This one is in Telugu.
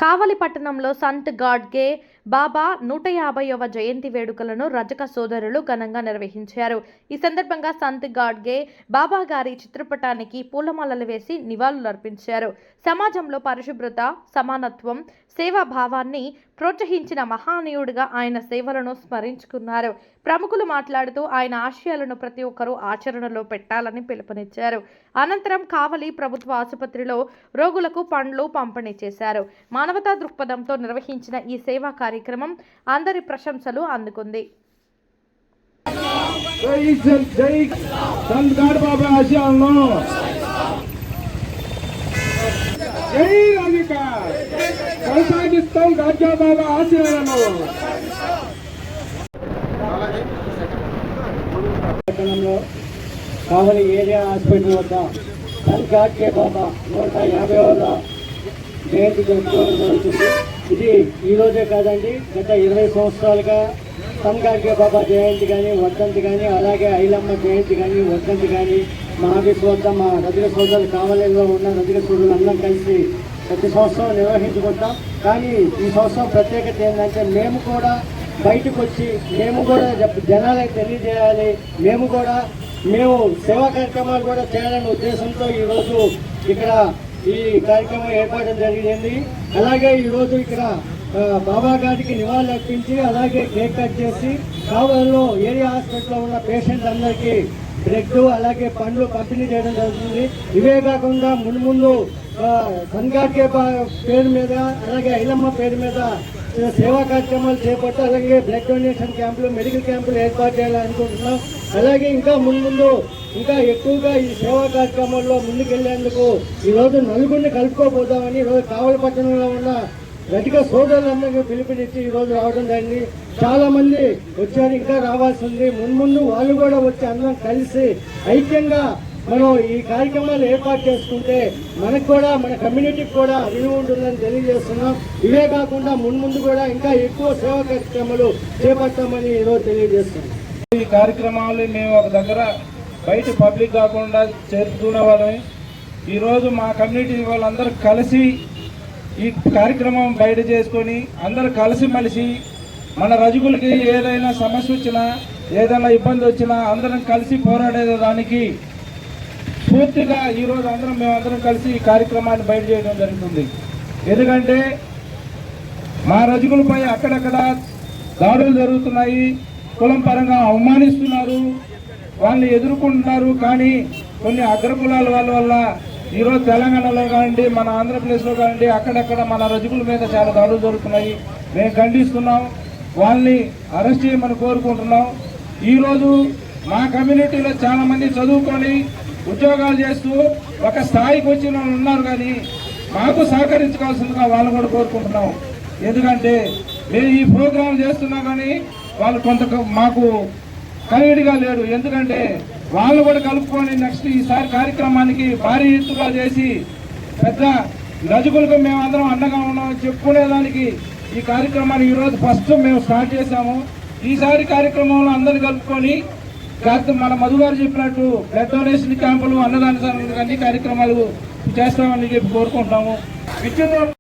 కావలి పట్టణంలో సంత్ గాడ్గే బాబా 150వ జయంతి వేడుకలను రజక సోదరులు ఘనంగా నిర్వహించారు. ఈ సందర్భంగా సంత్ గాడ్గే బాబా గారి చిత్రపటానికి పూలమాలలు వేసి నివాళులర్పించారు. సమాజంలో పరిశుభ్రత, సమానత్వం, సేవాభావాన్ని ప్రోత్సహించిన మహానీయుడిగా ఆయన సేవలను స్మరించుకున్నారు. ప్రముఖులు మాట్లాడుతూ ఆయన ఆశయాలను ప్రతి ఒక్కరూ ఆచరణలో పెట్టాలని పిలుపునిచ్చారు. అనంతరం కావలి ప్రభుత్వ ఆసుపత్రిలో రోగులకు పండ్లు పంపిణీ చేశారు. మానవతా దృక్పథంతో నిర్వహించిన ఈ సేవా కార్యక్రమం అందరి ప్రశంసలు అందుకుంది. కావలి ఏరియా హాస్పిటల్ వద్ద సంత్ గాడ్గే బాబా 150వ జయంతి జరుపుకోవడం జరుగుతుంది. ఇది ఈరోజే కాదండి, గత 20 సంవత్సరాలుగా సంత్ గాడ్గే బాబా జయంతి కానీ, వర్ధంతి కానీ, అలాగే ఐలమ్మ జయంతి కానీ, వర్ధంతి కానీ మా ఆఫీస్ వద్ద మా రజక సోదరులు, కావలిలో ఉన్న రజక సోదరులు అందరం కలిసి ప్రతి సంవత్సరం నిర్వహించుకుంటాం. కానీ ఈ సంవత్సరం ప్రత్యేకత ఏంటంటే మేము కూడా బయటకు వచ్చి మేము కూడా జనాలకు తెలియజేయాలి, మేము సేవా కార్యక్రమాలు కూడా చేయాలనే ఉద్దేశంతో ఈరోజు ఇక్కడ ఈ కార్యక్రమం ఏర్పాటు జరిగింది. అలాగే ఈరోజు ఇక్కడ బాబా గారికి నివాళులు అర్పించి అలాగే కేక్ కట్ చేసి కావలిలో ఏరియా హాస్పిటల్లో ఉన్న పేషెంట్స్ అందరికీ బ్రెడ్ అలాగే పండ్లు పంపిణీ చేయడం జరుగుతుంది. ఇవే కాకుండా ముందు సంత్ గాడ్గే పేరు మీద అలాగే ఐలమ్మ పేరు మీద సేవా కార్యక్రమాలు చేపట్టి అలాగే బ్లడ్ డొనేషన్ క్యాంపులు, మెడికల్ క్యాంపులు ఏర్పాటు చేయాలనుకుంటున్నాం. అలాగే ఇంకా ముందు ఇంకా ఎక్కువగా ఈ సేవా కార్యక్రమాల్లో ముందుకెళ్లేందుకు ఈరోజు నలుగురిని కలుపుకోబోదామని ఈరోజు కావలి పట్టణంలో ఉన్న రజక సోదరులందరికీ పిలుపునిచ్చి ఈరోజు రావడం జరిగింది. చాలా మంది వచ్చారు, ఇంకా రావాల్సి ఉంది. ముందు వాళ్ళు కూడా వచ్చి అందరం కలిసి ఐక్యంగా మనం ఈ కార్యక్రమాలు ఏర్పాటు చేసుకుంటే మనకు కూడా మన కమ్యూనిటీకి కూడా విలువ ఉంటుందని తెలియజేస్తున్నాం. ఇవే కాకుండా ముందు కూడా ఇంకా ఎక్కువ సేవా కార్యక్రమాలు చేపడతామని ఈరోజు తెలియజేస్తున్నాం. ఈ కార్యక్రమాలు మేము ఒక దగ్గర బయట పబ్లిక్ కాకుండా చేరుకునే వాళ్ళని ఈరోజు మా కమ్యూనిటీ వాళ్ళందరూ కలిసి ఈ కార్యక్రమం బయట చేసుకొని అందరూ కలిసిమెలిసి మన రజకులకి ఏదైనా సమస్య వచ్చినా ఏదైనా ఇబ్బంది వచ్చినా అందరం కలిసి పోరాడేదానికి పూర్తిగా ఈరోజు మేమందరం కలిసి ఈ కార్యక్రమాన్ని బయట చేయడం జరుగుతుంది. ఎందుకంటే మా రజకులపై అక్కడక్కడ దాడులు జరుగుతున్నాయి, కులం పరంగా అవమానిస్తున్నారు, వాళ్ళని ఎదుర్కొంటున్నారు. కానీ కొన్ని అగ్రకులాల వల్ల ఈరోజు తెలంగాణలో కానివ్వండి, మన ఆంధ్రప్రదేశ్లో కానివ్వండి, అక్కడక్కడ మన రజకుల మీద చాలా దాడులు జరుగుతున్నాయి. మేము ఖండిస్తున్నాం, వాళ్ళని అరెస్ట్ చేయమని కోరుకుంటున్నాం. ఈరోజు మా కమ్యూనిటీలో చాలా మంది చదువుకొని ఉద్యోగాలు చేస్తూ ఒక స్థాయికి వచ్చిన వాళ్ళు ఉన్నారు, కానీ మాకు సహకరించుకోవాల్సిందిగా వాళ్ళు కూడా కోరుకుంటున్నాం. ఎందుకంటే మేము ఈ ప్రోగ్రాం చేస్తున్నా కానీ వాళ్ళు కొంత మాకు కనివిడిగా లేరు. ఎందుకంటే వాళ్ళు కూడా కలుపుకొని నెక్స్ట్ ఈసారి కార్యక్రమానికి భారీ ఎత్తుగా చేసి పెద్ద రజకులకు మేమందరం అండగా ఉన్నామని చెప్పుకునేదానికి ఈ కార్యక్రమాన్ని ఈరోజు ఫస్ట్ మేము స్టార్ట్ చేశాము. ఈసారి కార్యక్రమంలో అందరిని కలుపుకొని మన మధు గారు చెప్పినట్టు బ్లడ్ డొనేషన్ క్యాంపులు, అన్నదాన అన్ని కార్యక్రమాలు చేస్తామని చెప్పి కోరుకుంటాము.